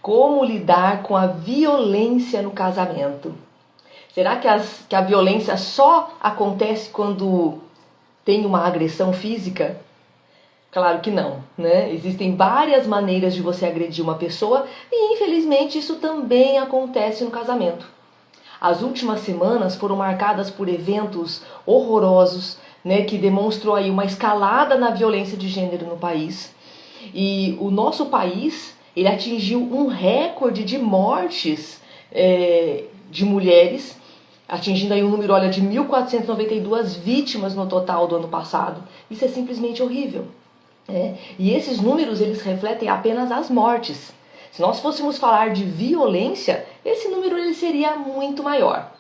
Como lidar com a violência no casamento? Será que a violência só acontece quando tem uma agressão física? Claro que não, né? Existem várias maneiras de você agredir uma pessoa e infelizmente isso também acontece no casamento. As últimas semanas foram marcadas por eventos horrorosos, né, que demonstrou aí uma escalada na violência de gênero no país. E o nosso país, ele atingiu um recorde de mortes de mulheres, atingindo aí um número, olha, de 1.492 vítimas no total do ano passado. Isso é simplesmente horrível. E esses números, eles refletem apenas as mortes. Se nós fôssemos falar de violência, esse número ele seria muito maior.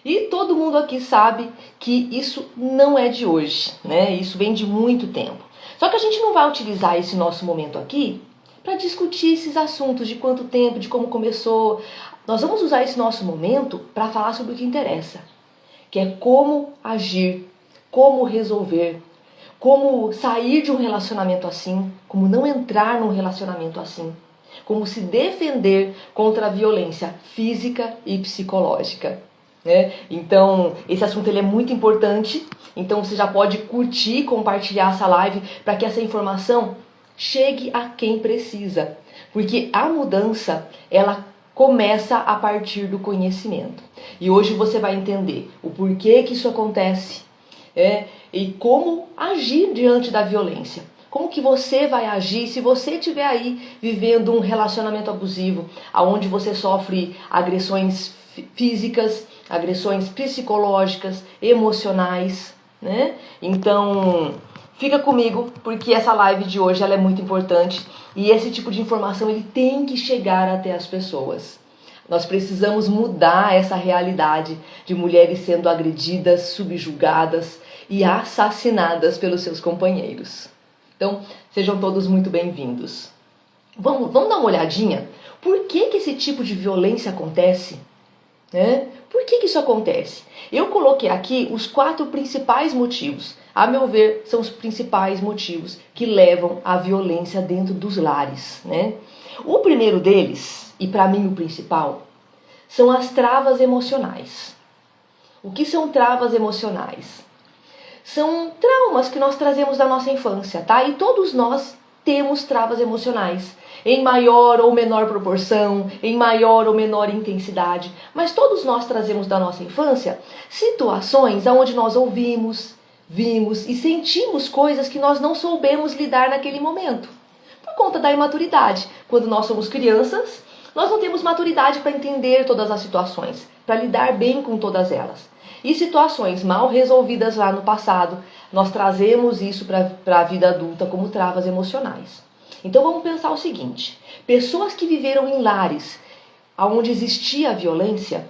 E todo mundo aqui sabe que isso não é de hoje, né? Isso vem de muito tempo. Só que a gente não vai utilizar esse nosso momento aqui para discutir esses assuntos de quanto tempo, de como começou. Nós vamos usar esse nosso momento para falar sobre o que interessa, que é como agir, como resolver, como sair de um relacionamento assim, como não entrar num relacionamento assim, como se defender contra a violência física e psicológica. Então, esse assunto ele é muito importante. Então você já pode curtir, compartilhar essa live para que essa informação chegue a quem precisa. Porque a mudança, ela começa a partir do conhecimento. E hoje você vai entender o porquê que isso acontece, e como agir diante da violência. Como que você vai agir se você estiver aí vivendo um relacionamento abusivo, onde você sofre agressões físicas, agressões psicológicas, emocionais, né? Então, fica comigo, porque essa live de hoje ela é muito importante e esse tipo de informação ele tem que chegar até as pessoas. Nós precisamos mudar essa realidade de mulheres sendo agredidas, subjugadas e assassinadas pelos seus companheiros. Então, sejam todos muito bem-vindos. Vamos dar uma olhadinha? Por que esse tipo de violência acontece? Por que isso acontece? Eu coloquei aqui os 4 principais motivos. A meu ver, são os principais motivos que levam à violência dentro dos lares. O primeiro deles, e para mim o principal, são as travas emocionais. O que são travas emocionais? São traumas que nós trazemos da nossa infância, tá? E todos nós temos travas emocionais, em maior ou menor proporção, em maior ou menor intensidade, mas todos nós trazemos da nossa infância situações onde nós ouvimos, vimos e sentimos coisas que nós não soubemos lidar naquele momento, por conta da imaturidade. Quando nós somos crianças, nós não temos maturidade para entender todas as situações, para lidar bem com todas elas. E situações mal resolvidas lá no passado, nós trazemos isso para a vida adulta como travas emocionais. Então vamos pensar o seguinte: pessoas que viveram em lares onde existia a violência,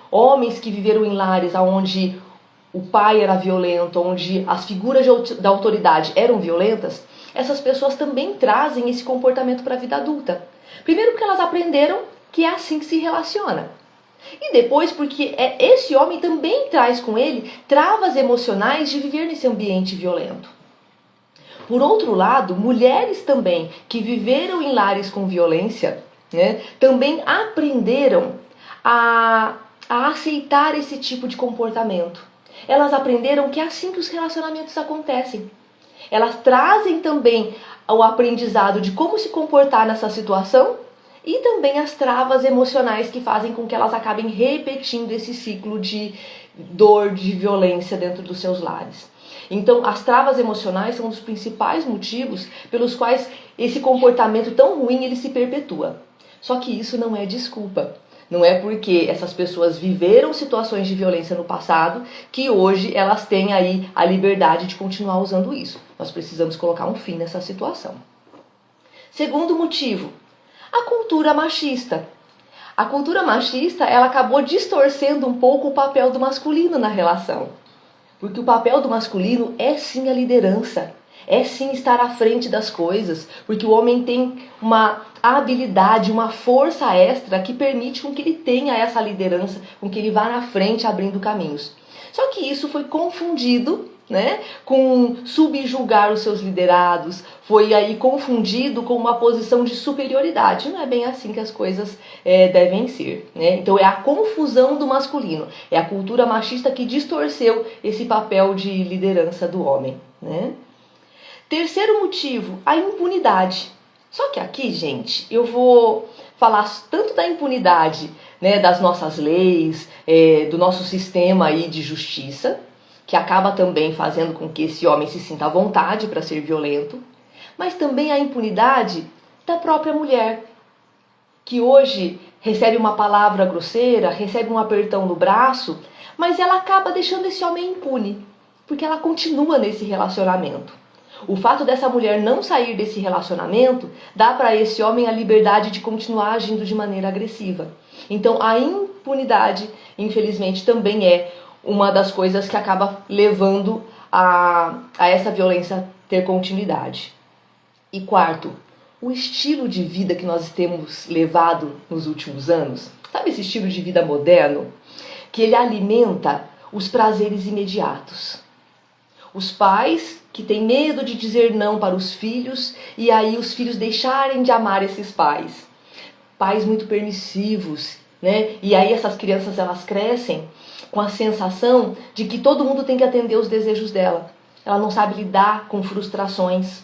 homens que viveram em lares onde o pai era violento, onde as figuras da autoridade eram violentas, essas pessoas também trazem esse comportamento para a vida adulta. Primeiro porque elas aprenderam que é assim que se relaciona. E depois porque esse homem também traz com ele travas emocionais de viver nesse ambiente violento. Por outro lado, mulheres também que viveram em lares com violência, também aprenderam a aceitar esse tipo de comportamento. Elas aprenderam que é assim que os relacionamentos acontecem. Elas trazem também o aprendizado de como se comportar nessa situação e também as travas emocionais que fazem com que elas acabem repetindo esse ciclo de dor, de violência dentro dos seus lares. Então, as travas emocionais são um dos principais motivos pelos quais esse comportamento tão ruim ele se perpetua. Só que isso não é desculpa. Não é porque essas pessoas viveram situações de violência no passado que hoje elas têm aí a liberdade de continuar usando isso. Nós precisamos colocar um fim nessa situação. Segundo motivo, a cultura machista. A cultura machista, ela acabou distorcendo um pouco o papel do masculino na relação. Porque o papel do masculino é sim a liderança, é sim estar à frente das coisas, porque o homem tem uma habilidade, uma força extra que permite com que ele tenha essa liderança, com que ele vá na frente abrindo caminhos. Só que isso foi confundido, né, com subjugar os seus liderados, foi aí confundido com uma posição de superioridade. Não é bem assim que as coisas devem ser, né? Então é a confusão do masculino, é a cultura machista que distorceu esse papel de liderança do homem, né? Terceiro motivo, a impunidade. Só que aqui, gente, eu vou falar tanto da impunidade, né, das nossas leis, do nosso sistema aí de justiça, que acaba também fazendo com que esse homem se sinta à vontade para ser violento, mas também a impunidade da própria mulher, que hoje recebe uma palavra grosseira, recebe um apertão no braço, mas ela acaba deixando esse homem impune, porque ela continua nesse relacionamento. O fato dessa mulher não sair desse relacionamento dá para esse homem a liberdade de continuar agindo de maneira agressiva. Então a impunidade, infelizmente, também é uma das coisas que acaba levando a essa violência ter continuidade. E quarto, o estilo de vida que nós temos levado nos últimos anos. Sabe esse estilo de vida moderno? Que ele alimenta os prazeres imediatos. Os pais que têm medo de dizer não para os filhos e aí os filhos deixarem de amar esses pais. Pais muito permissivos, né? E aí essas crianças elas crescem com a sensação de que todo mundo tem que atender os desejos dela. Ela não sabe lidar com frustrações.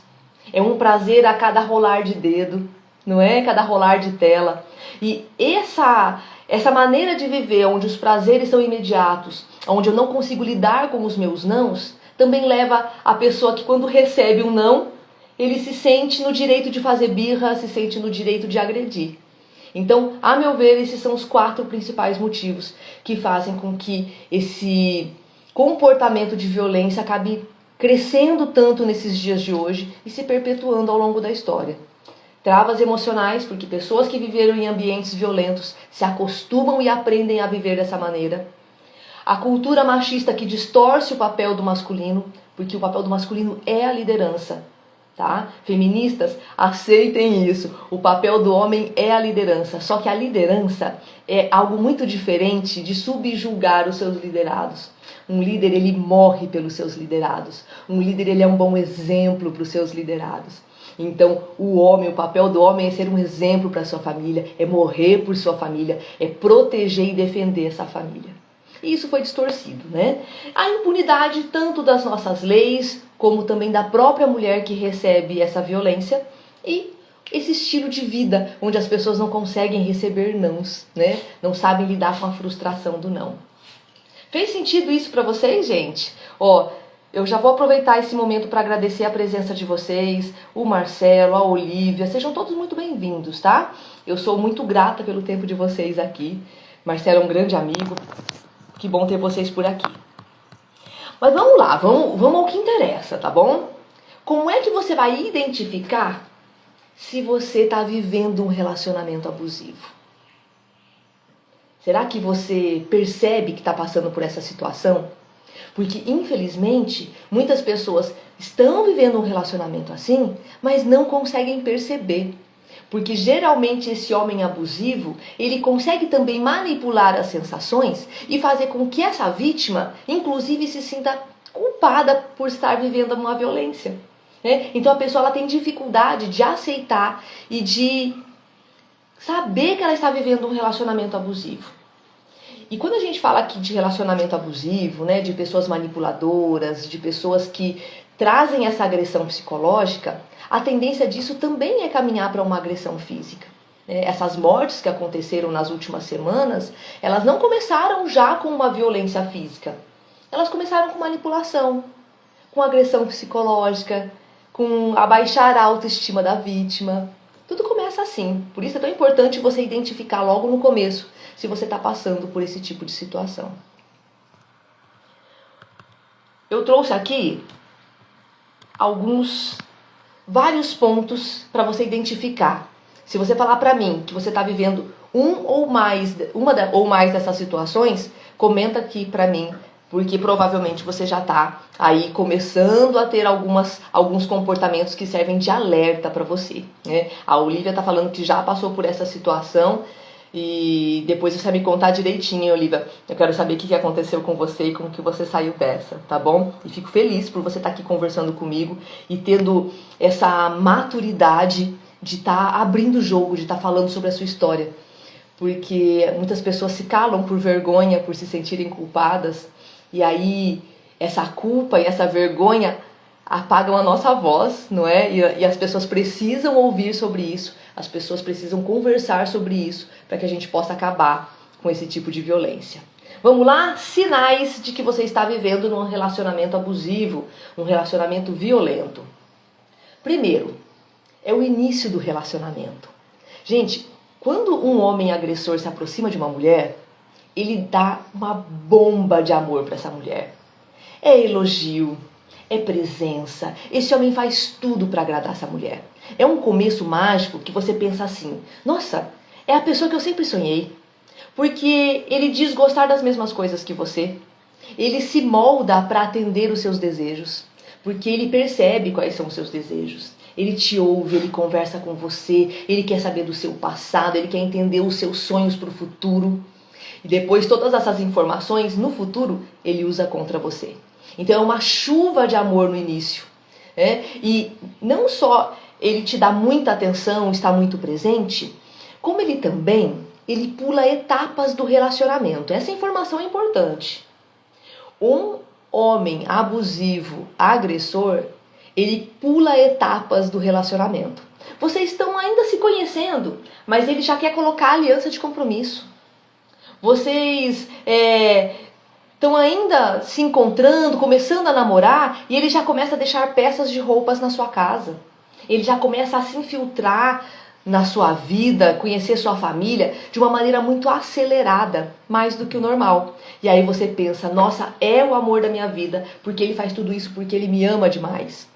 É um prazer a cada rolar de dedo, não é? Cada rolar de tela. E essa maneira de viver, onde os prazeres são imediatos, onde eu não consigo lidar com os meus nãos, também leva a pessoa que quando recebe um não, ele se sente no direito de fazer birra, se sente no direito de agredir. Então, a meu ver, esses são os 4 principais motivos que fazem com que esse comportamento de violência acabe crescendo tanto nesses dias de hoje e se perpetuando ao longo da história. Travas emocionais, porque pessoas que viveram em ambientes violentos se acostumam e aprendem a viver dessa maneira. A cultura machista que distorce o papel do masculino, porque o papel do masculino é a liderança. Tá? Feministas, aceitem isso. O papel do homem é a liderança. Só que a liderança é algo muito diferente de subjugar os seus liderados. Um líder, ele morre pelos seus liderados. Um líder, ele é um bom exemplo para os seus liderados. Então, o papel do homem é ser um exemplo para a sua família, é morrer por sua família, é proteger e defender essa família. E isso foi distorcido, né? A impunidade tanto das nossas leis, como também da própria mulher que recebe essa violência, e esse estilo de vida onde as pessoas não conseguem receber nãos, né? Não sabem lidar com a frustração do não. Fez sentido isso para vocês, gente? Eu já vou aproveitar esse momento para agradecer a presença de vocês, o Marcelo, a Olivia, sejam todos muito bem-vindos, tá? Eu sou muito grata pelo tempo de vocês aqui. Marcelo é um grande amigo. Que bom ter vocês por aqui. Mas vamos lá, vamos ao que interessa, tá bom? Como é que você vai identificar se você está vivendo um relacionamento abusivo? Será que você percebe que está passando por essa situação? Porque, infelizmente, muitas pessoas estão vivendo um relacionamento assim, mas não conseguem perceber. Porque geralmente esse homem abusivo, ele consegue também manipular as sensações e fazer com que essa vítima, inclusive, se sinta culpada por estar vivendo uma violência. Né? Então a pessoa ela tem dificuldade de aceitar e de saber que ela está vivendo um relacionamento abusivo. E quando a gente fala aqui de relacionamento abusivo, né, de pessoas manipuladoras, de pessoas que trazem essa agressão psicológica, a tendência disso também é caminhar para uma agressão física. Essas mortes que aconteceram nas últimas semanas, elas não começaram já com uma violência física. Elas começaram com manipulação, com agressão psicológica, com abaixar a autoestima da vítima. Tudo começa assim. Por isso é tão importante você identificar logo no começo se você está passando por esse tipo de situação. Eu trouxe aqui vários pontos para você identificar. Se você falar para mim que você está vivendo uma ou mais dessas situações, comenta aqui para mim, porque provavelmente você já está aí começando a ter alguns comportamentos que servem de alerta para você. Né? A Olivia está falando que já passou por essa situação. E depois você vai me contar direitinho, Olivia. Eu quero saber o que aconteceu com você e como que você saiu dessa, tá bom? E fico feliz por você estar aqui conversando comigo e tendo essa maturidade de estar abrindo o jogo, de estar falando sobre a sua história. Porque muitas pessoas se calam por vergonha, por se sentirem culpadas. E aí essa culpa e essa vergonha apagam a nossa voz, não é? E as pessoas precisam ouvir sobre isso, as pessoas precisam conversar sobre isso para que a gente possa acabar com esse tipo de violência. Vamos lá? Sinais de que você está vivendo num relacionamento abusivo, um relacionamento violento. Primeiro, é o início do relacionamento. Gente, quando um homem agressor se aproxima de uma mulher, ele dá uma bomba de amor para essa mulher. É elogio, é presença. Esse homem faz tudo para agradar essa mulher. É um começo mágico que você pensa assim: nossa, é a pessoa que eu sempre sonhei. Porque ele diz gostar das mesmas coisas que você. Ele se molda para atender os seus desejos. Porque ele percebe quais são os seus desejos. Ele te ouve, ele conversa com você, ele quer saber do seu passado, ele quer entender os seus sonhos para o futuro. E depois todas essas informações, no futuro, ele usa contra você. Então é uma chuva de amor no início. Né? E não só ele te dá muita atenção, está muito presente, como ele também, ele pula etapas do relacionamento. Essa informação é importante. Um homem abusivo, agressor, ele pula etapas do relacionamento. Vocês estão ainda se conhecendo, mas ele já quer colocar a aliança de compromisso. Vocês estão ainda se encontrando, começando a namorar, e ele já começa a deixar peças de roupas na sua casa. Ele já começa a se infiltrar na sua vida, conhecer sua família de uma maneira muito acelerada, mais do que o normal. E aí você pensa, nossa, é o amor da minha vida, porque ele faz tudo isso porque ele me ama demais.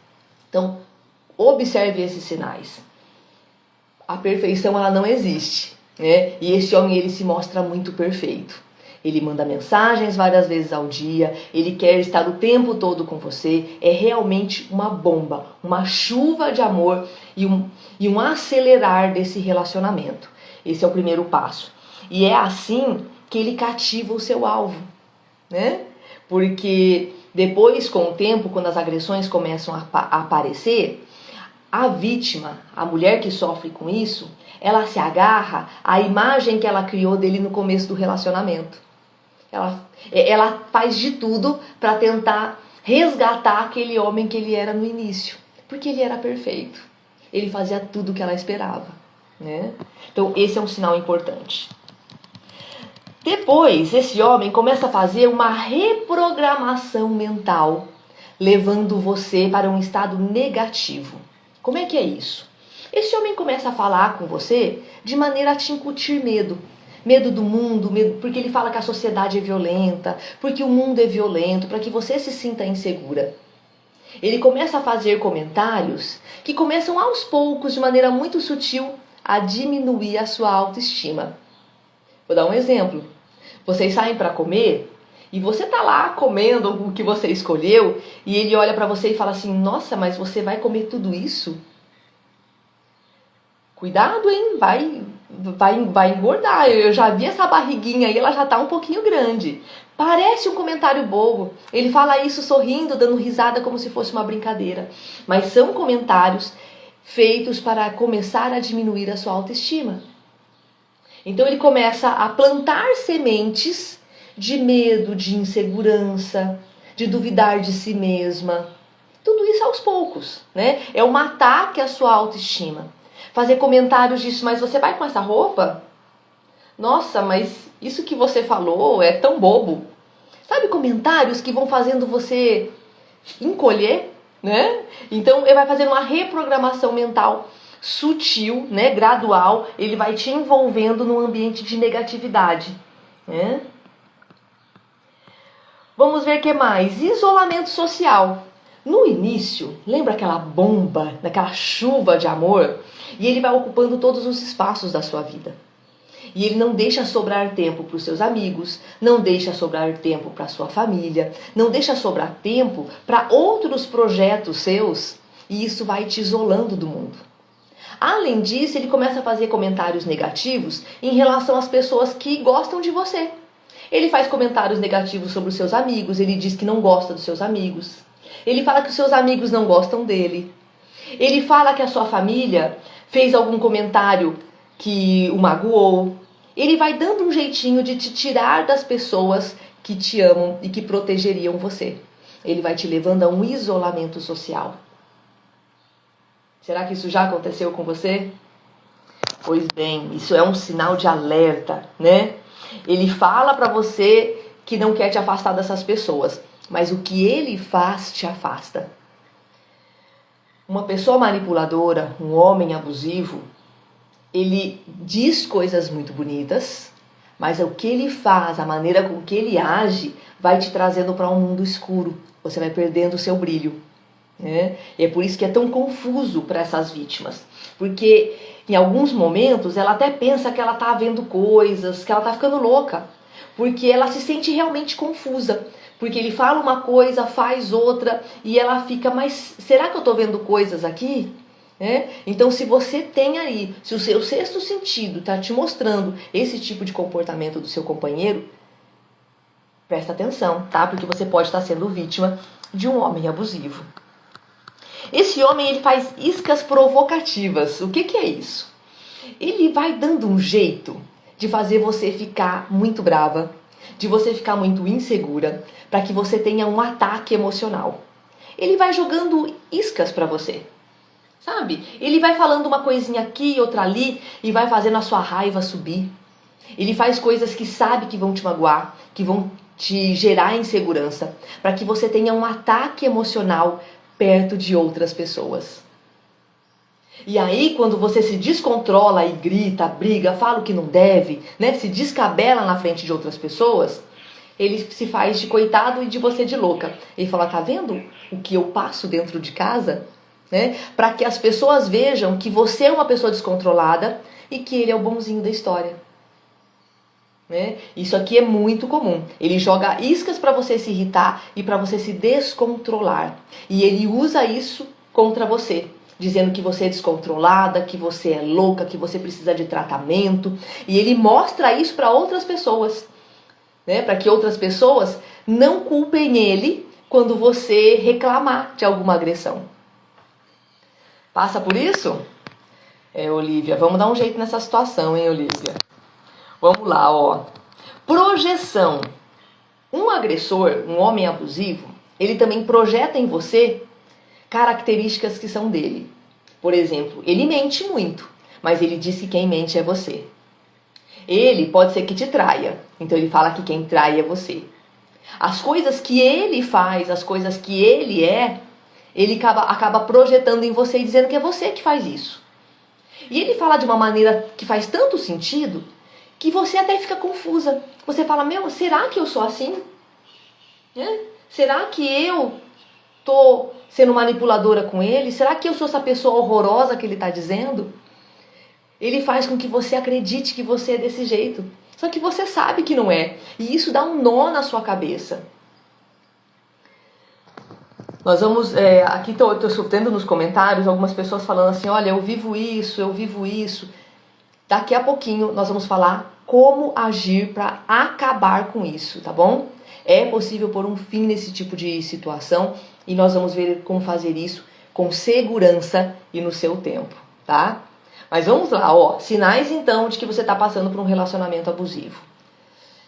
Então, observe esses sinais. A perfeição, ela não existe, né? E esse homem, ele se mostra muito perfeito. Ele manda mensagens várias vezes ao dia, ele quer estar o tempo todo com você. É realmente uma bomba, uma chuva de amor e um acelerar desse relacionamento. Esse é o primeiro passo. E é assim que ele cativa o seu alvo, né? Porque depois, com o tempo, quando as agressões começam a aparecer, a vítima, a mulher que sofre com isso, ela se agarra à imagem que ela criou dele no começo do relacionamento. Ela faz de tudo para tentar resgatar aquele homem que ele era no início. Porque ele era perfeito. Ele fazia tudo o que ela esperava, né? Então esse é um sinal importante. Depois, esse homem começa a fazer uma reprogramação mental, levando você para um estado negativo. Como é que é isso? Esse homem começa a falar com você de maneira a te incutir medo. Medo do mundo, porque ele fala que a sociedade é violenta, porque o mundo é violento, para que você se sinta insegura. Ele começa a fazer comentários que começam aos poucos, de maneira muito sutil, a diminuir a sua autoestima. Vou dar um exemplo. Vocês saem para comer e você tá lá comendo o que você escolheu e ele olha para você e fala assim: nossa, mas você vai comer tudo isso? Cuidado, hein? Vai engordar. Eu já vi essa barriguinha aí, ela já tá um pouquinho grande. Parece um comentário bobo. Ele fala isso sorrindo, dando risada como se fosse uma brincadeira. Mas são comentários feitos para começar a diminuir a sua autoestima. Então ele começa a plantar sementes de medo, de insegurança, de duvidar de si mesma. Tudo isso aos poucos, né? É um ataque à sua autoestima. Fazer comentários disso, mas você vai com essa roupa? Nossa, mas isso que você falou é tão bobo. Sabe, comentários que vão fazendo você encolher, né? Então ele vai fazer uma reprogramação mental sutil, né, gradual. Ele vai te envolvendo num ambiente de negatividade, né? Vamos ver o que mais. Isolamento social. No início, lembra aquela bomba, daquela chuva de amor? E ele vai ocupando todos os espaços da sua vida. E ele não deixa sobrar tempo para os seus amigos, não deixa sobrar tempo para a sua família, não deixa sobrar tempo para outros projetos seus, e isso vai te isolando do mundo. Além disso, ele começa a fazer comentários negativos em relação às pessoas que gostam de você. Ele faz comentários negativos sobre os seus amigos, ele diz que não gosta dos seus amigos. Ele fala que os seus amigos não gostam dele. Ele fala que a sua família fez algum comentário que o magoou. Ele vai dando um jeitinho de te tirar das pessoas que te amam e que protegeriam você. Ele vai te levando a um isolamento social. Será que isso já aconteceu com você? Pois bem, isso é um sinal de alerta, né? Ele fala pra você que não quer te afastar dessas pessoas, mas o que ele faz te afasta. Uma pessoa manipuladora, um homem abusivo, ele diz coisas muito bonitas, mas o que ele faz, a maneira com que ele age, vai te trazendo para um mundo escuro. Você vai perdendo o seu brilho. Né? E é por isso que é tão confuso para essas vítimas. Porque em alguns momentos ela até pensa que ela está vendo coisas, que ela está ficando louca. Porque ela se sente realmente confusa. Porque ele fala uma coisa, faz outra, e ela fica, mas será que eu estou vendo coisas aqui? Então, se você tem aí, se o seu sexto sentido está te mostrando esse tipo de comportamento do seu companheiro, presta atenção, tá? Porque você pode estar sendo vítima de um homem abusivo. Esse homem, ele faz iscas provocativas. O que é isso? Ele vai dando um jeito de fazer você ficar muito brava, de você ficar muito insegura, para que você tenha um ataque emocional. Ele vai jogando iscas para você. Sabe? Ele vai falando uma coisinha aqui, outra ali, e vai fazendo a sua raiva subir. Ele faz coisas que sabe que vão te magoar, que vão te gerar insegurança, para que você tenha um ataque emocional perto de outras pessoas. E aí, quando você se descontrola e grita, briga, fala o que não deve, né? Se descabela na frente de outras pessoas, ele se faz de coitado e de você de louca. Ele fala, tá vendo o que eu passo dentro de casa? Né? Para que as pessoas vejam que você é uma pessoa descontrolada e que ele é o bonzinho da história. Né? Isso aqui é muito comum. Ele joga iscas para você se irritar e para você se descontrolar. E ele usa isso contra você, dizendo que você é descontrolada, que você é louca, que você precisa de tratamento. E ele mostra isso para outras pessoas, né? Para que outras pessoas não culpem ele quando você reclamar de alguma agressão. Passa por isso? Olivia, vamos dar um jeito nessa situação, hein, Olivia? Vamos lá, ó. Projeção. Um agressor, um homem abusivo, ele também projeta em você características que são dele. Por exemplo, ele mente muito, mas ele diz que quem mente é você. Ele pode ser que te traia, então ele fala que quem trai é você. As coisas que ele faz, as coisas que ele é, ele acaba projetando em você e dizendo que é você que faz isso. E ele fala de uma maneira que faz tanto sentido que você até fica confusa. Você fala, será que eu sou assim? Será que eu tô sendo manipuladora com ele? Será que eu sou essa pessoa horrorosa que ele está dizendo? Ele faz com que você acredite que você é desse jeito. Só que você sabe que não é. E isso dá um nó na sua cabeça. Nós vamos, aqui estou tendo nos comentários algumas pessoas falando assim, olha, eu vivo isso. Daqui a pouquinho nós vamos falar como agir para acabar com isso, tá bom? É possível pôr um fim nesse tipo de situação e nós vamos ver como fazer isso com segurança e no seu tempo, tá? Mas vamos lá, ó, sinais então de que você está passando por um relacionamento abusivo.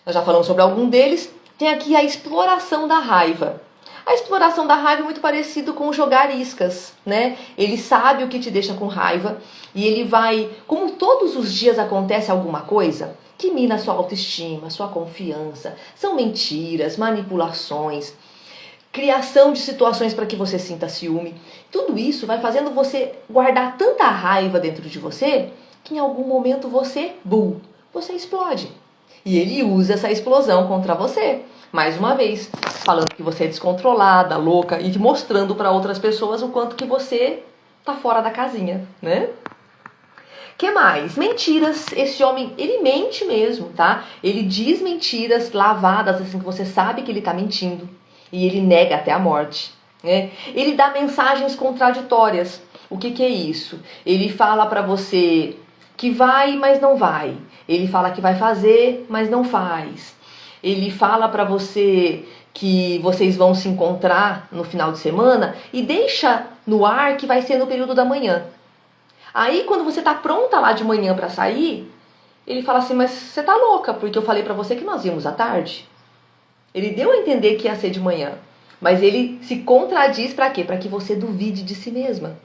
Nós já falamos sobre algum deles, tem aqui a exploração da raiva. A exploração da raiva é muito parecido com jogar iscas, né? Ele sabe o que te deixa com raiva e ele vai, como todos os dias acontece alguma coisa que mina sua autoestima, sua confiança, são mentiras, manipulações, criação de situações para que você sinta ciúme. Tudo isso vai fazendo você guardar tanta raiva dentro de você que em algum momento você explode. E ele usa essa explosão contra você. Mais uma vez, falando que você é descontrolada, louca e mostrando para outras pessoas o quanto que você tá fora da casinha, né? Que mais? Mentiras. Esse homem, ele mente mesmo, tá? Ele diz mentiras lavadas, assim, que você sabe que ele tá mentindo. E ele nega até a morte. né? Ele dá mensagens contraditórias. O que é isso? Ele fala para você que vai, mas não vai. Ele fala que vai fazer, mas não faz. Ele fala para você que vocês vão se encontrar no final de semana e deixa no ar que vai ser no período da manhã. Aí quando você tá pronta lá de manhã para sair, ele fala assim, mas você tá louca, porque eu falei para você que nós íamos à tarde. Ele deu a entender que ia ser de manhã, mas ele se contradiz para quê? Para que você duvide de si mesma.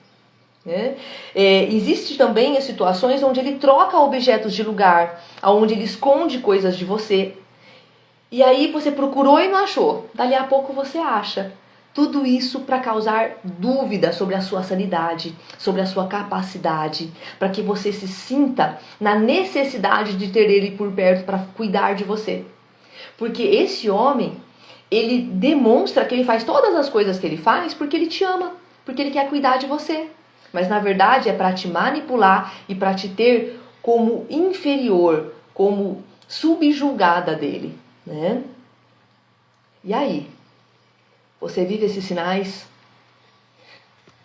Né? Existe também situações onde ele troca objetos de lugar, onde ele esconde coisas de você. E aí você procurou e não achou. Dali a pouco você acha. Tudo isso para causar dúvida sobre a sua sanidade, sobre a sua capacidade, para que você se sinta na necessidade de ter ele por perto para cuidar de você. Porque esse homem, ele demonstra que ele faz todas as coisas que ele faz porque ele te ama, porque ele quer cuidar de você. Mas na verdade é para te manipular e para te ter como inferior, como subjugada dele, né? E aí? Você vive esses sinais?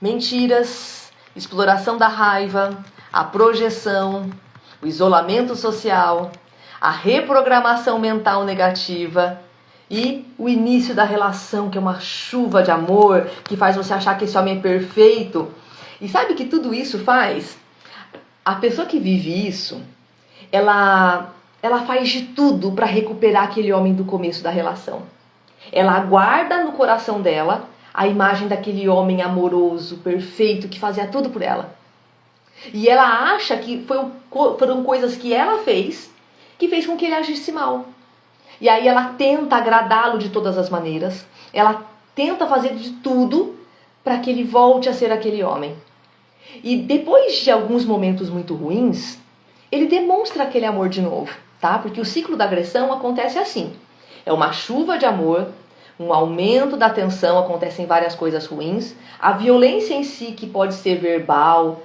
Mentiras, exploração da raiva, a projeção, o isolamento social, a reprogramação mental negativa e o início da relação, que é uma chuva de amor, que faz você achar que esse homem é perfeito. E sabe o que tudo isso faz? A pessoa que vive isso, ela faz de tudo para recuperar aquele homem do começo da relação. Ela guarda no coração dela a imagem daquele homem amoroso, perfeito, que fazia tudo por ela. E ela acha que foram coisas que ela fez que fez com que ele agisse mal. E aí ela tenta agradá-lo de todas as maneiras. Ela tenta fazer de tudo para que ele volte a ser aquele homem. E depois de alguns momentos muito ruins, ele demonstra aquele amor de novo, tá? Porque o ciclo da agressão acontece assim. É uma chuva de amor, um aumento da tensão, acontecem várias coisas ruins. A violência em si, que pode ser verbal,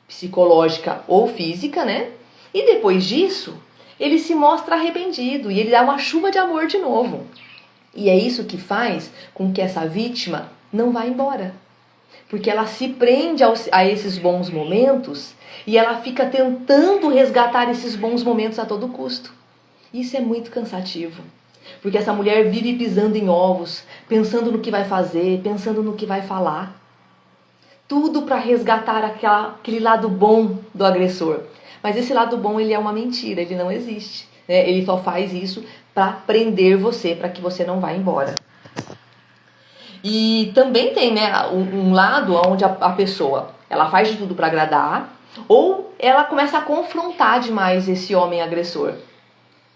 psicológica ou física, né? E depois disso, ele se mostra arrependido e ele dá uma chuva de amor de novo. E é isso que faz com que essa vítima não vá embora. Porque ela se prende a esses bons momentos e ela fica tentando resgatar esses bons momentos a todo custo. Isso é muito cansativo. Porque essa mulher vive pisando em ovos, pensando no que vai fazer, pensando no que vai falar. Tudo para resgatar aquele lado bom do agressor. Mas esse lado bom, ele é uma mentira, ele não existe. Né? Ele só faz isso para prender você, para que você não vá embora. E também tem, né, um lado onde a pessoa ela faz de tudo para agradar, ou ela começa a confrontar demais esse homem agressor.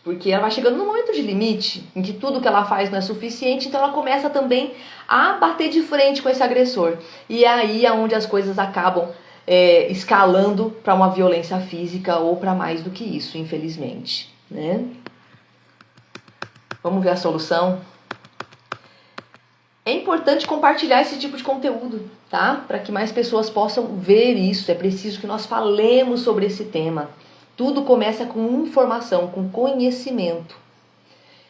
Porque ela vai chegando num momento de limite, em que tudo que ela faz não é suficiente, então ela começa também a bater de frente com esse agressor. E é aí onde as coisas acabam escalando para uma violência física ou para mais do que isso, infelizmente. Né? Vamos ver a solução? É importante compartilhar esse tipo de conteúdo, tá? Para que mais pessoas possam ver isso. É preciso que nós falemos sobre esse tema. Tudo começa com informação, com conhecimento.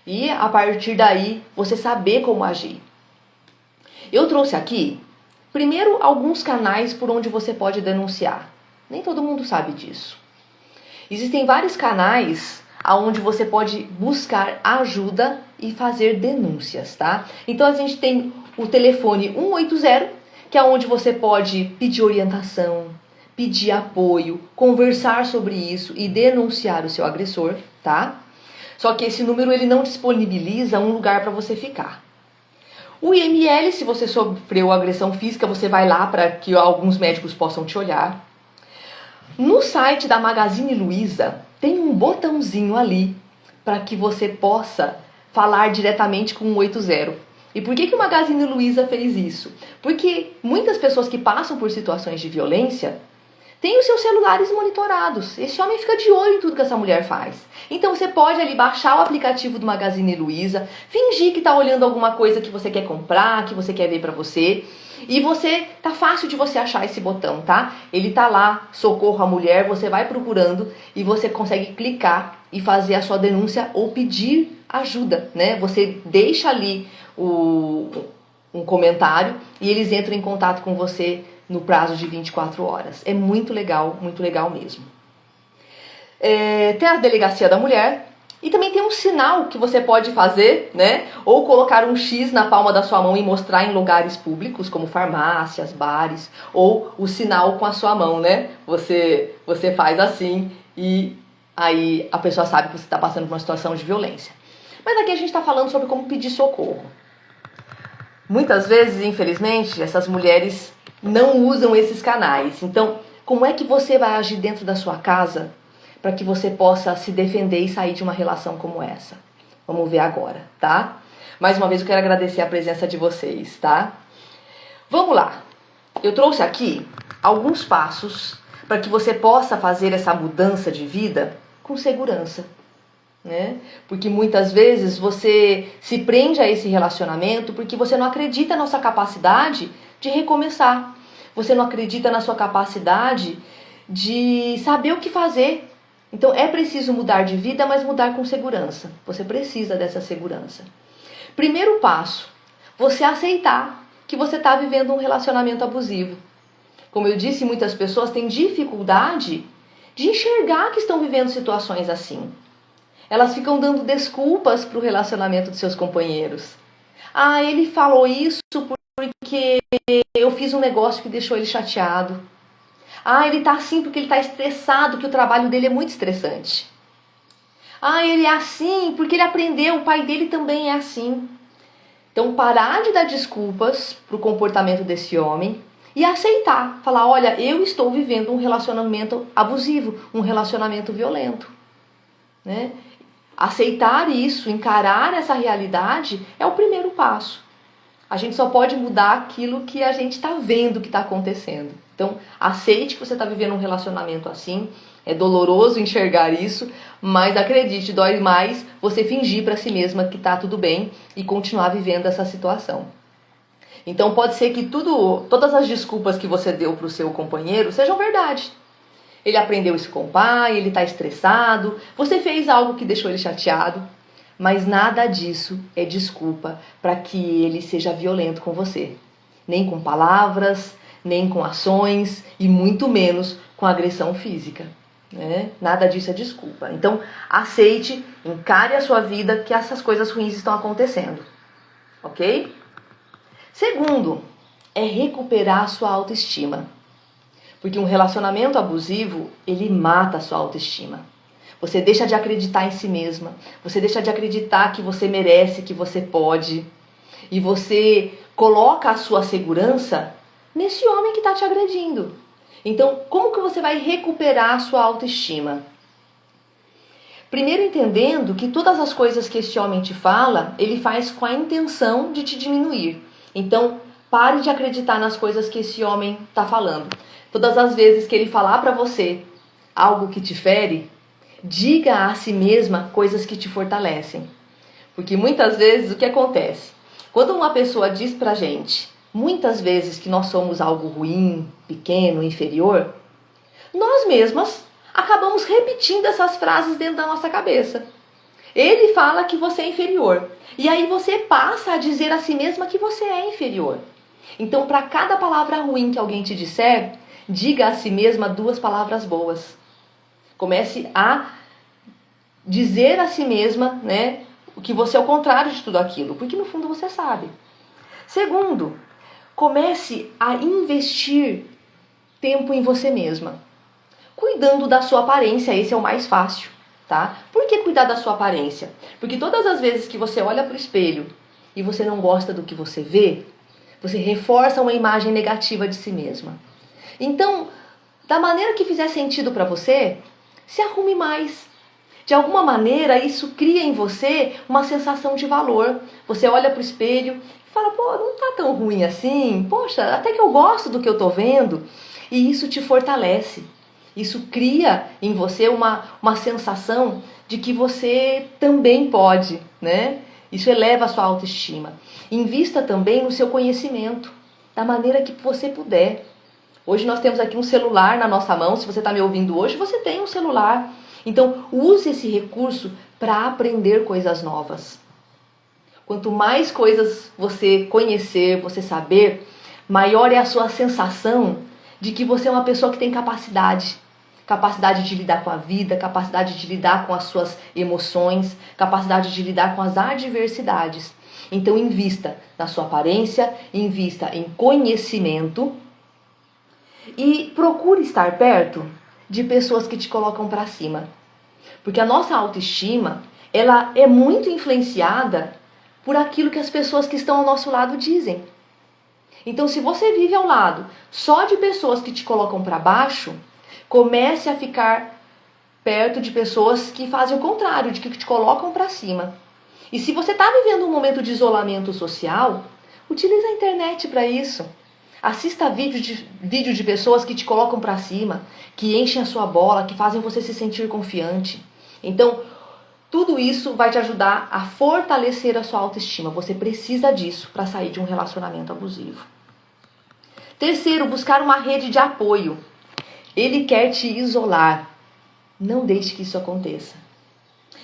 E a partir daí, você saber como agir. Eu trouxe aqui, primeiro, alguns canais por onde você pode denunciar. Nem todo mundo sabe disso. Existem vários canais onde você pode buscar ajuda e fazer denúncias, tá? Então a gente tem o telefone 180, que é onde você pode pedir orientação, pedir apoio, conversar sobre isso e denunciar o seu agressor, tá? Só que esse número ele não disponibiliza um lugar para você ficar. O IML, se você sofreu agressão física, você vai lá para que alguns médicos possam te olhar. No site da Magazine Luiza tem um botãozinho ali para que você possa falar diretamente com o 180. E por que o Magazine Luiza fez isso? Porque muitas pessoas que passam por situações de violência têm os seus celulares monitorados. Esse homem fica de olho em tudo que essa mulher faz. Então você pode ali baixar o aplicativo do Magazine Luiza, fingir que está olhando alguma coisa que você quer comprar, que você quer ver para você. E tá fácil de você achar esse botão, tá? Ele tá lá, socorro à mulher, você vai procurando e você consegue clicar e fazer a sua denúncia ou pedir ajuda, né? Você deixa ali um comentário e eles entram em contato com você no prazo de 24 horas. É muito legal mesmo. Tem a delegacia da mulher e também tem um sinal que você pode fazer, né? Ou colocar um X na palma da sua mão e mostrar em lugares públicos, como farmácias, bares, ou o sinal com a sua mão, né? Você faz assim e aí a pessoa sabe que você está passando por uma situação de violência. Mas aqui a gente está falando sobre como pedir socorro. Muitas vezes, infelizmente, essas mulheres não usam esses canais. Então, como é que você vai agir dentro da sua casa para que você possa se defender e sair de uma relação como essa? Vamos ver agora, tá? Mais uma vez eu quero agradecer a presença de vocês, tá? Vamos lá. Eu trouxe aqui alguns passos para que você possa fazer essa mudança de vida com segurança, né? Porque muitas vezes você se prende a esse relacionamento porque você não acredita na sua capacidade de recomeçar. Você não acredita na sua capacidade de saber o que fazer. Então é preciso mudar de vida, mas mudar com segurança. Você precisa dessa segurança. Primeiro passo, você aceitar que você está vivendo um relacionamento abusivo. Como eu disse, muitas pessoas têm dificuldade de enxergar que estão vivendo situações assim. Elas ficam dando desculpas para o relacionamento dos seus companheiros. Ah, ele falou isso porque eu fiz um negócio que deixou ele chateado. Ah, ele tá assim porque ele tá estressado, que o trabalho dele é muito estressante. Ah, ele é assim porque ele aprendeu, o pai dele também é assim. Então, parar de dar desculpas pro comportamento desse homem e aceitar. Falar, olha, eu estou vivendo um relacionamento abusivo, um relacionamento violento. Né? Aceitar isso, encarar essa realidade é o primeiro passo. A gente só pode mudar aquilo que a gente está vendo que está acontecendo. Então, aceite que você está vivendo um relacionamento assim. É doloroso enxergar isso, mas acredite, dói mais você fingir para si mesma que está tudo bem e continuar vivendo essa situação. Então, pode ser que todas as desculpas que você deu para o seu companheiro sejam verdade. Ele aprendeu isso com o pai, ele está estressado, você fez algo que deixou ele chateado. Mas nada disso é desculpa para que ele seja violento com você. Nem com palavras, nem com ações e muito menos com agressão física. Né? Nada disso é desculpa. Então, aceite, encare a sua vida que essas coisas ruins estão acontecendo. Ok? Segundo, é recuperar a sua autoestima. Porque um relacionamento abusivo, ele mata a sua autoestima. Você deixa de acreditar em si mesma. Você deixa de acreditar que você merece, que você pode. E você coloca a sua segurança nesse homem que está te agredindo. Então, como que você vai recuperar a sua autoestima? Primeiro entendendo que todas as coisas que esse homem te fala, ele faz com a intenção de te diminuir. Então, pare de acreditar nas coisas que esse homem está falando. Todas as vezes que ele falar para você algo que te fere, diga a si mesma coisas que te fortalecem. Porque muitas vezes o que acontece? Quando uma pessoa diz pra gente, muitas vezes que nós somos algo ruim, pequeno, inferior, nós mesmas acabamos repetindo essas frases dentro da nossa cabeça. Ele fala que você é inferior. E aí você passa a dizer a si mesma que você é inferior. Então, para cada palavra ruim que alguém te disser, diga a si mesma 2 palavras boas. Comece a dizer a si mesma, né, que você é o contrário de tudo aquilo, porque no fundo você sabe. Segundo, comece a investir tempo em você mesma, cuidando da sua aparência. Esse é o mais fácil, tá? Por que cuidar da sua aparência? Porque todas as vezes que você olha para o espelho e você não gosta do que você vê, você reforça uma imagem negativa de si mesma. Então, da maneira que fizer sentido para você, se arrume mais. De alguma maneira, isso cria em você uma sensação de valor. Você olha para o espelho e fala, pô, não tá tão ruim assim. Poxa, até que eu gosto do que eu tô vendo. E isso te fortalece. Isso cria em você uma sensação de que você também pode, né? Isso eleva a sua autoestima. Invista também no seu conhecimento, da maneira que você puder. Hoje nós temos aqui um celular na nossa mão. Se você está me ouvindo hoje, você tem um celular. Então, use esse recurso para aprender coisas novas. Quanto mais coisas você conhecer, você saber, maior é a sua sensação de que você é uma pessoa que tem capacidade. Capacidade de lidar com a vida, capacidade de lidar com as suas emoções, capacidade de lidar com as adversidades. Então, invista na sua aparência, invista em conhecimento e procure estar perto de pessoas que te colocam para cima. Porque a nossa autoestima, ela é muito influenciada por aquilo que as pessoas que estão ao nosso lado dizem. Então, se você vive ao lado só de pessoas que te colocam para baixo, comece a ficar perto de pessoas que fazem o contrário, de que te colocam para cima. E se você está vivendo um momento de isolamento social, utilize a internet para isso. Assista vídeo de pessoas que te colocam para cima, que enchem a sua bola, que fazem você se sentir confiante. Então, tudo isso vai te ajudar a fortalecer a sua autoestima. Você precisa disso para sair de um relacionamento abusivo. Terceiro, buscar uma rede de apoio. Ele quer te isolar. Não deixe que isso aconteça.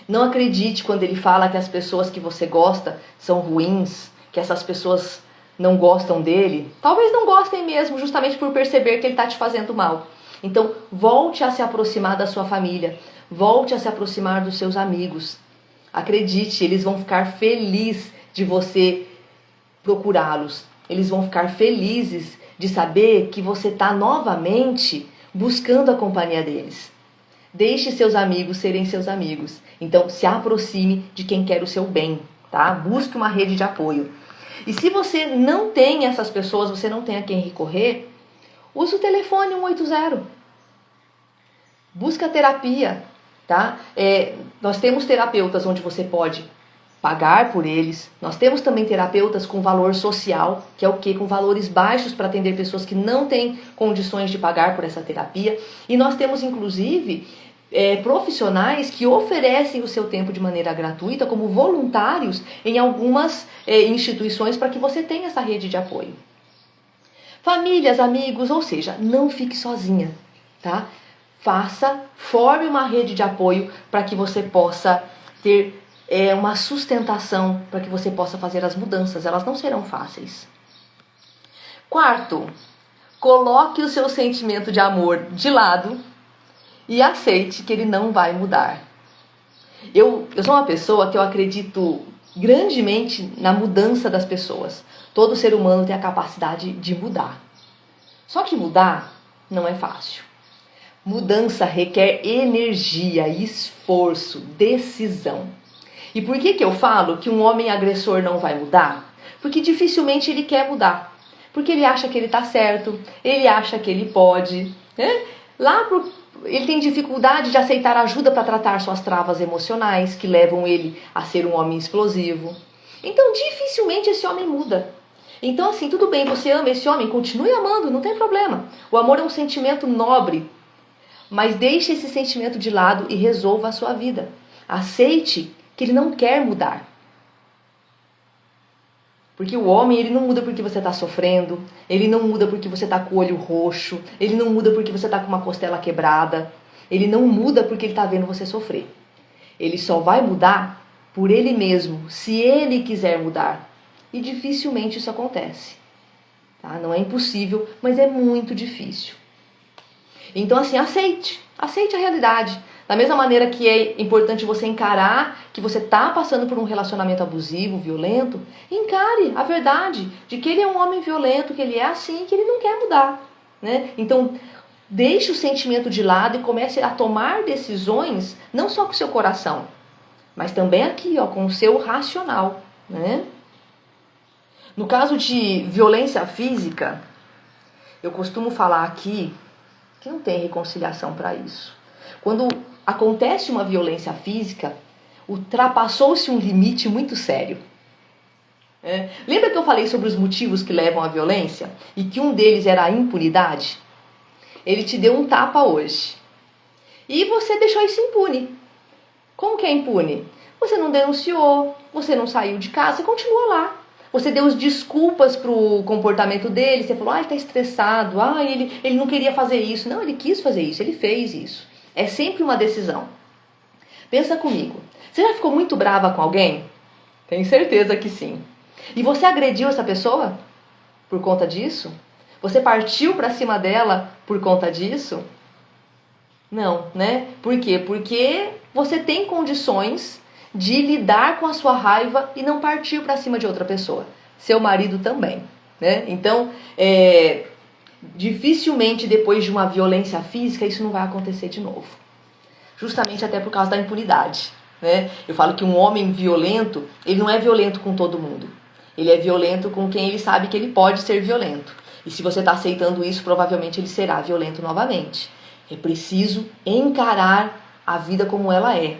Não acredite quando ele fala que as pessoas que você gosta são ruins, que essas pessoas não gostam dele. Talvez não gostem mesmo, justamente por perceber que ele está te fazendo mal. Então, volte a se aproximar da sua família. Volte a se aproximar dos seus amigos. Acredite, eles vão ficar felizes de você procurá-los. Eles vão ficar felizes de saber que você está novamente buscando a companhia deles. Deixe seus amigos serem seus amigos. Então, se aproxime de quem quer o seu bem, tá? Busque uma rede de apoio. E se você não tem essas pessoas, você não tem a quem recorrer, use o telefone 180. Busque a terapia, tá? Nós temos terapeutas onde você pode pagar por eles. Nós temos também terapeutas com valor social, que é o quê? Com valores baixos para atender pessoas que não têm condições de pagar por essa terapia. E nós temos, inclusive, profissionais que oferecem o seu tempo de maneira gratuita como voluntários em algumas instituições para que você tenha essa rede de apoio. Famílias, amigos, ou seja, não fique sozinha, tá? Forme uma rede de apoio para que você possa ter uma sustentação, para que você possa fazer as mudanças. Elas não serão fáceis. Quarto, coloque o seu sentimento de amor de lado e aceite que ele não vai mudar. Eu sou uma pessoa que eu acredito grandemente na mudança das pessoas. Todo ser humano tem a capacidade de mudar. Só que mudar não é fácil. Mudança requer energia, esforço, decisão. E por que eu falo que um homem agressor não vai mudar? Porque dificilmente ele quer mudar. Porque ele acha que ele está certo, ele acha que ele pode, né? Ele tem dificuldade de aceitar ajuda para tratar suas travas emocionais, que levam ele a ser um homem explosivo. Então, dificilmente esse homem muda. Então, assim, tudo bem, você ama esse homem, continue amando, não tem problema. O amor é um sentimento nobre, mas deixe esse sentimento de lado e resolva a sua vida. Aceite que ele não quer mudar. Porque o homem, ele não muda porque você está sofrendo, ele não muda porque você está com o olho roxo, ele não muda porque você está com uma costela quebrada, ele não muda porque ele está vendo você sofrer. Ele só vai mudar por ele mesmo, se ele quiser mudar. E dificilmente isso acontece. Tá? Não é impossível, mas é muito difícil. Então, assim, aceite a realidade. Da mesma maneira que é importante você encarar que você está passando por um relacionamento abusivo, violento, encare a verdade de que ele é um homem violento, que ele é assim, que ele não quer mudar, né? Então, deixe o sentimento de lado e comece a tomar decisões, não só com o seu coração, mas também aqui, com o seu racional, né? No caso de violência física, eu costumo falar aqui que não tem reconciliação para isso. Quando acontece uma violência física, ultrapassou-se um limite muito sério. Lembra que eu falei sobre os motivos que levam à violência? E que um deles era a impunidade? Ele te deu um tapa hoje. E você deixou isso impune. Como que é impune? Você não denunciou, você não saiu de casa, você continua lá. Você deu as desculpas pro comportamento dele, você falou, ele está estressado, ele não queria fazer isso. Não, ele quis fazer isso, ele fez isso. É sempre uma decisão. Pensa comigo. Você já ficou muito brava com alguém? Tenho certeza que sim. E você agrediu essa pessoa por conta disso? Você partiu para cima dela por conta disso? Não, né? Por quê? Porque você tem condições de lidar com a sua raiva e não partir para cima de outra pessoa. Seu marido também, né? Então, dificilmente depois de uma violência física isso não vai acontecer de novo. Justamente até por causa da impunidade, né? Eu falo que um homem violento, ele não é violento com todo mundo. Ele é violento com quem ele sabe que ele pode ser violento. E se você está aceitando isso, provavelmente ele será violento novamente. É preciso encarar a vida como ela é.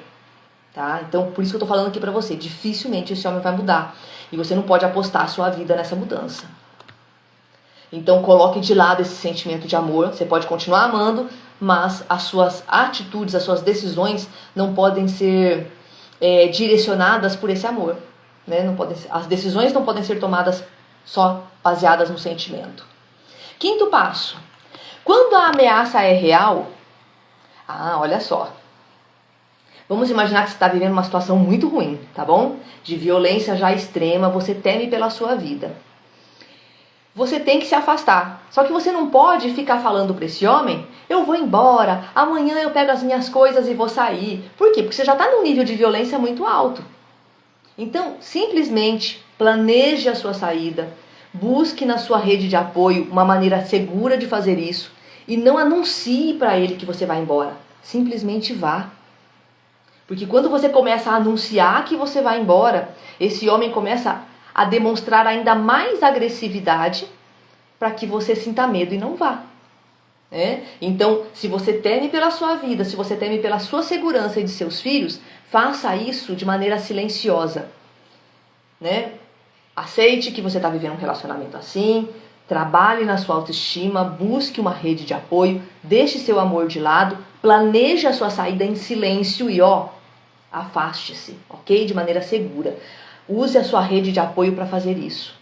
Tá? Então, por isso que eu estou falando aqui para você. Dificilmente esse homem vai mudar. E você não pode apostar a sua vida nessa mudança. Então, coloque de lado esse sentimento de amor. Você pode continuar amando, mas as suas atitudes, as suas decisões não podem ser direcionadas por esse amor. Né? As decisões não podem ser tomadas só baseadas no sentimento. Quinto passo. Quando a ameaça é real, olha só. Vamos imaginar que você está vivendo uma situação muito ruim, tá bom? De violência já extrema, você teme pela sua vida. Você tem que se afastar. Só que você não pode ficar falando para esse homem, eu vou embora, amanhã eu pego as minhas coisas e vou sair. Por quê? Porque você já está num nível de violência muito alto. Então, simplesmente planeje a sua saída, busque na sua rede de apoio uma maneira segura de fazer isso e não anuncie para ele que você vai embora. Simplesmente vá. Porque quando você começa a anunciar que você vai embora, esse homem começa a demonstrar ainda mais agressividade para que você sinta medo e não vá. Então, se você teme pela sua vida, se você teme pela sua segurança e de seus filhos, faça isso de maneira silenciosa. Aceite que você está vivendo um relacionamento assim, trabalhe na sua autoestima, busque uma rede de apoio, deixe seu amor de lado, planeje a sua saída em silêncio e afaste-se, ok? De maneira segura. Use a sua rede de apoio para fazer isso.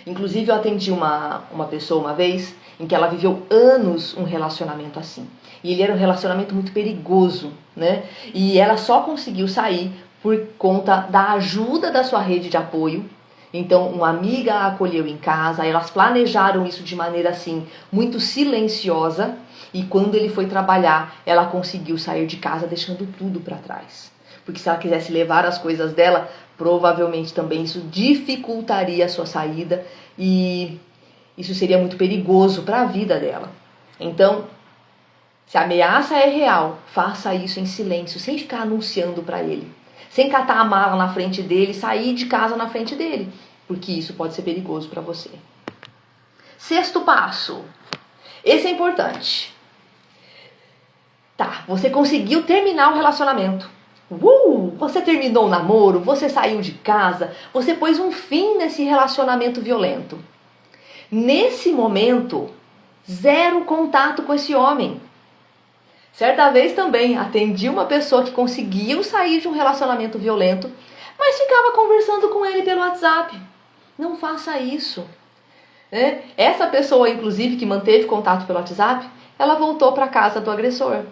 Inclusive, eu atendi uma pessoa uma vez em que ela viveu anos um relacionamento assim. E ele era um relacionamento muito perigoso, né? E ela só conseguiu sair por conta da ajuda da sua rede de apoio. Então, uma amiga a acolheu em casa, elas planejaram isso de maneira assim, muito silenciosa. E quando ele foi trabalhar, ela conseguiu sair de casa deixando tudo para trás. Porque se ela quisesse levar as coisas dela, provavelmente também isso dificultaria a sua saída e isso seria muito perigoso para a vida dela. Então, se a ameaça é real, faça isso em silêncio, sem ficar anunciando para ele. Sem catar a mala na frente dele, sair de casa na frente dele, porque isso pode ser perigoso para você. Sexto passo. Esse é importante. Você conseguiu terminar o relacionamento. Você terminou o namoro, você saiu de casa, você pôs um fim nesse relacionamento violento. Nesse momento, zero contato com esse homem. Certa vez também atendi uma pessoa que conseguiu sair de um relacionamento violento, mas ficava conversando com ele pelo WhatsApp. Não faça isso. Essa pessoa, inclusive, que manteve contato pelo WhatsApp, ela voltou para casa do agressor.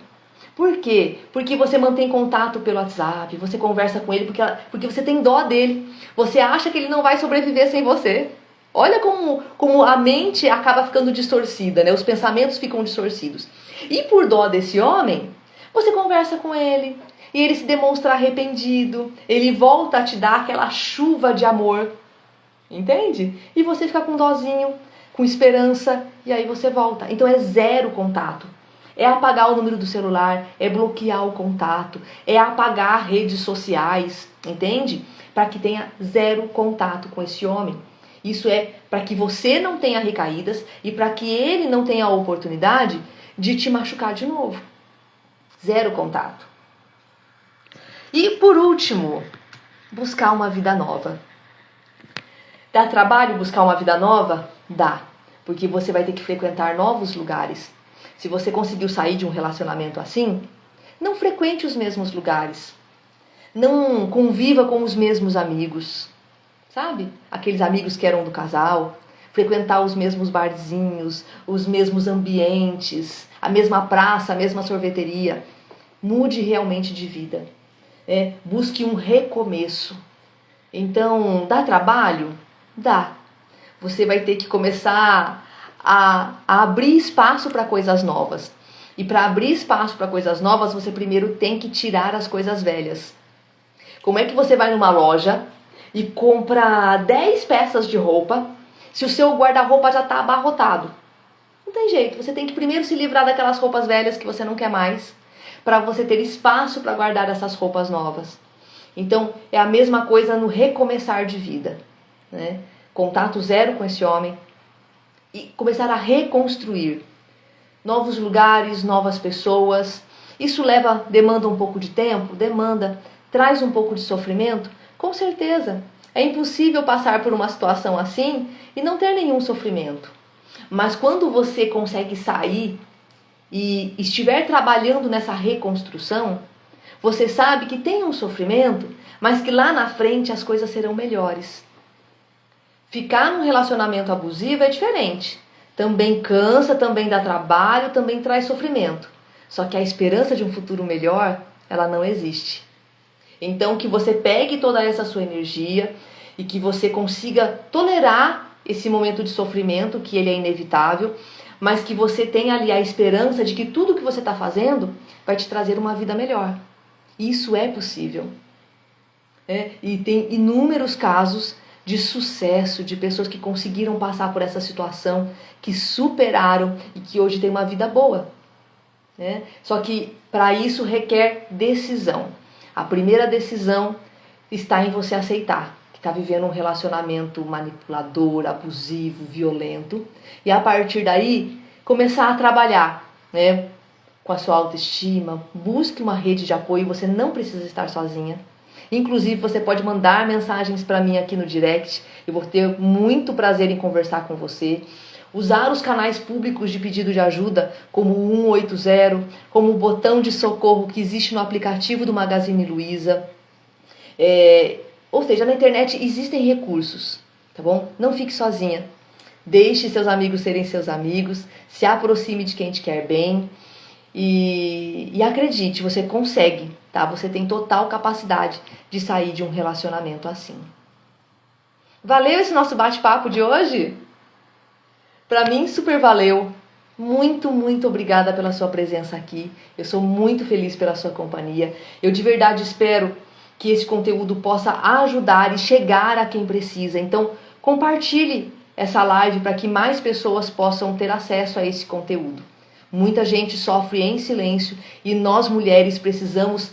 Por quê? Porque você mantém contato pelo WhatsApp, você conversa com ele porque você tem dó dele. Você acha que ele não vai sobreviver sem você. Olha como a mente acaba ficando distorcida, né? Os pensamentos ficam distorcidos. E por dó desse homem, você conversa com ele e ele se demonstra arrependido. Ele volta a te dar aquela chuva de amor. Entende? E você fica com dózinho, com esperança, e aí você volta. Então é zero contato. É apagar o número do celular, é bloquear o contato, é apagar redes sociais, entende? Para que tenha zero contato com esse homem. Isso é para que você não tenha recaídas e para que ele não tenha a oportunidade de te machucar de novo. Zero contato. E por último, buscar uma vida nova. Dá trabalho buscar uma vida nova? Dá, porque você vai ter que frequentar novos lugares. Se você conseguiu sair de um relacionamento assim, não frequente os mesmos lugares. Não conviva com os mesmos amigos. Sabe? Aqueles amigos que eram do casal. Frequentar os mesmos barzinhos, os mesmos ambientes, a mesma praça, a mesma sorveteria. Mude realmente de vida. Busque um recomeço. Então, dá trabalho? Dá. Você vai ter que começar a abrir espaço para coisas novas. E para abrir espaço para coisas novas, você primeiro tem que tirar as coisas velhas. Como é que você vai numa loja e compra 10 peças de roupa se o seu guarda-roupa já está abarrotado? Não tem jeito, você tem que primeiro se livrar daquelas roupas velhas que você não quer mais, para você ter espaço para guardar essas roupas novas. Então, é a mesma coisa no recomeçar de vida, né? Contato zero com esse homem e começar a reconstruir novos lugares, novas pessoas. Isso demanda um pouco de tempo? Demanda. Traz um pouco de sofrimento? Com certeza. É impossível passar por uma situação assim e não ter nenhum sofrimento. Mas quando você consegue sair e estiver trabalhando nessa reconstrução, você sabe que tem um sofrimento, mas que lá na frente as coisas serão melhores. Ficar num relacionamento abusivo é diferente. Também cansa, também dá trabalho, também traz sofrimento. Só que a esperança de um futuro melhor, ela não existe. Então que você pegue toda essa sua energia e que você consiga tolerar esse momento de sofrimento, que ele é inevitável, mas que você tenha ali a esperança de que tudo que você está fazendo vai te trazer uma vida melhor. Isso é possível. E tem inúmeros casos de sucesso, de pessoas que conseguiram passar por essa situação, que superaram e que hoje têm uma vida boa. Só que para isso requer decisão. A primeira decisão está em você aceitar que está vivendo um relacionamento manipulador, abusivo, violento. E a partir daí, começar a trabalhar, com a sua autoestima. Busque uma rede de apoio, você não precisa estar sozinha. Inclusive, você pode mandar mensagens para mim aqui no direct. Eu vou ter muito prazer em conversar com você. Usar os canais públicos de pedido de ajuda, como o 180, como o botão de socorro que existe no aplicativo do Magazine Luiza. Ou seja, na internet existem recursos, tá bom? Não fique sozinha. Deixe seus amigos serem seus amigos. Se aproxime de quem te quer bem. E acredite, você consegue, tá? Você tem total capacidade de sair de um relacionamento assim. Valeu esse nosso bate-papo de hoje? Pra mim, super valeu. Muito, muito obrigada pela sua presença aqui. Eu sou muito feliz pela sua companhia. Eu de verdade espero que esse conteúdo possa ajudar e chegar a quem precisa. Então, compartilhe essa live para que mais pessoas possam ter acesso a esse conteúdo. Muita gente sofre em silêncio e nós mulheres precisamos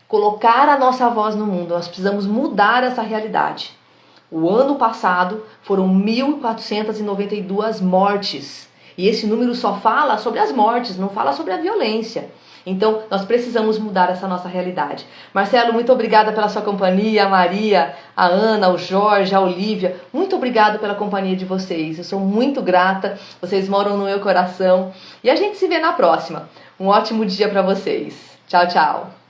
colocar a nossa voz no mundo. Nós precisamos mudar essa realidade. O ano passado foram 1.492 mortes. E esse número só fala sobre as mortes, não fala sobre a violência. Então, nós precisamos mudar essa nossa realidade. Marcelo, muito obrigada pela sua companhia. A Maria, a Ana, o Jorge, a Olívia. Muito obrigada pela companhia de vocês. Eu sou muito grata. Vocês moram no meu coração. E a gente se vê na próxima. Um ótimo dia para vocês. Tchau, tchau.